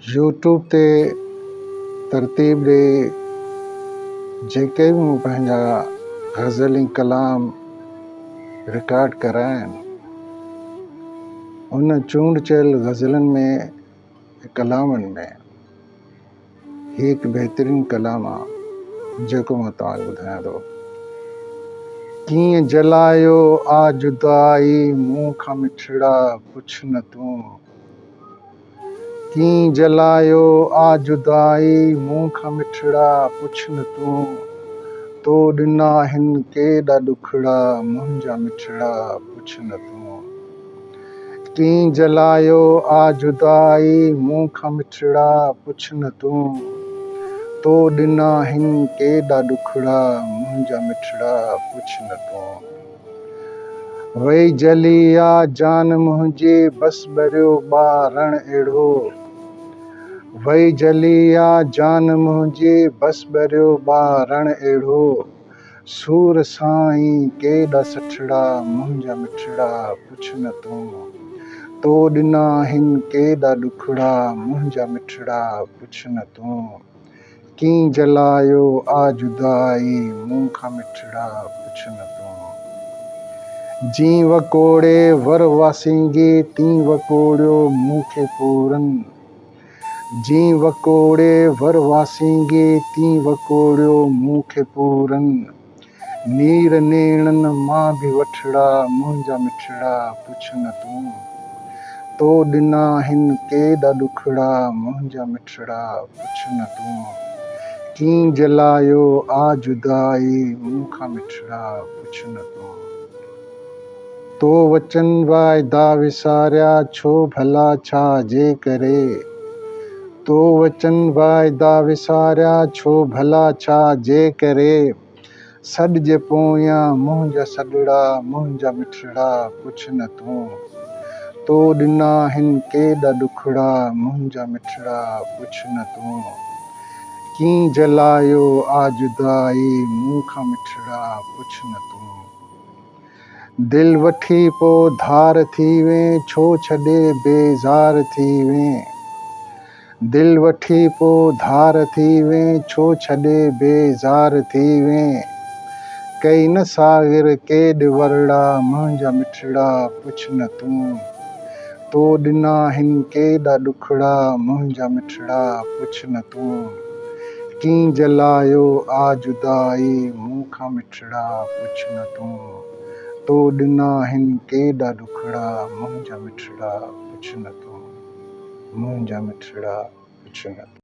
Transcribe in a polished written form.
YouTube ते तरतीब ॾे जेके बि मूं पंहिंजा ग़ज़ल कलाम रिकॉर्ड कया आहिनि, उन चूंड चयल ग़ज़लनि में कलामनि में ही हिकु बहितरीनु कलाम आहे जेको मां तव्हांखे ॿुधायां थो। कीअं जलायो आ जुदाई मूं खां मिठड़ा पुछ न तूं। कीअं जलायो आ जुदाई मूं खां मिठड़ा पुछ न तूं। तो ॾिना हिन केॾा ॾुखड़ा मुंहिंजा मिठड़ा पुछ न तूं। कीअं जलायो आ जुदाई मूं खां मिठड़ा पुछ न तूं। तो ॾिना हिन केॾा ॾुखड़ा मुंहिंजा मिठड़ा पुछ न तूं। वई जली आ जान मुंहिंजी बस ॿरियो ॿारण अहिड़ो। वई जली आ जान मुंहिंजी बस ॿरियो ॿारण अहिड़ो। सूर साईं केॾा सठड़ा मुंहिंजा मिठड़ा पुछ न तूं। तो ॾिना हिन केॾा ॾुखड़ा मुंहिंजा मिठड़ा पुछ न तूं। कीअं जलायो आ जुदाई मूं खां मिठड़ा पुछ न तूं। जीं वकोड़े वर वासींगी तीं वकोड़ियो मूंखे पूरन। जीं वकोड़े वर वासींगी तीं वकोड़ियो मूंखे पूरन। नीर नेणन मां बि वठड़ा मुंहिंजा मिठड़ा पुछ न तूं। तो ॾिना हिन केॾा ॾुखड़ा मुंहिंजा मिठड़ा पुछ न तूं। कीअं जलायो आ जुदाई मूं खां मिठड़ा पुछ न तूं। तो वचन वाइदा विसारिया छो भला छा जे करे। तो वचन वाइदा विसारिया छो भला छा जे करे। सॾ जे पोयां मुंहिंजा सॾड़ा मुंहिंजा मिठड़ा पुछ न तूं। तो ॾिना हिन केॾा ॾुखड़ा मुंहिंजा मिठड़ा पुछ न तूं। कीअं जलायो आ जुदाई मूं खां मिठड़ा पुछ न तूं। दिल वठी पो धार थी वें छो छॾे बेज़ार थी वें। दिल वठी पो धार थी वें छो छॾे बेज़ार थी वें। कई न साग़िर केॾ वरड़ा मुंहिंजा मिठड़ा पुछ न तूं। तो ॾिना हिन केॾा ॾुखड़ा मुंहिंजा मिठड़ा पुछ न तूं। कीअं जलायो आ जुदाई मूं खां मिठड़ा पुछ न तूं। तो ॾिना हिन केॾा ॾुखड़ा मुंहिंजा मिठड़ा पुछ न तूं। मुंहिंजा मिठड़ा पुछ न तूं।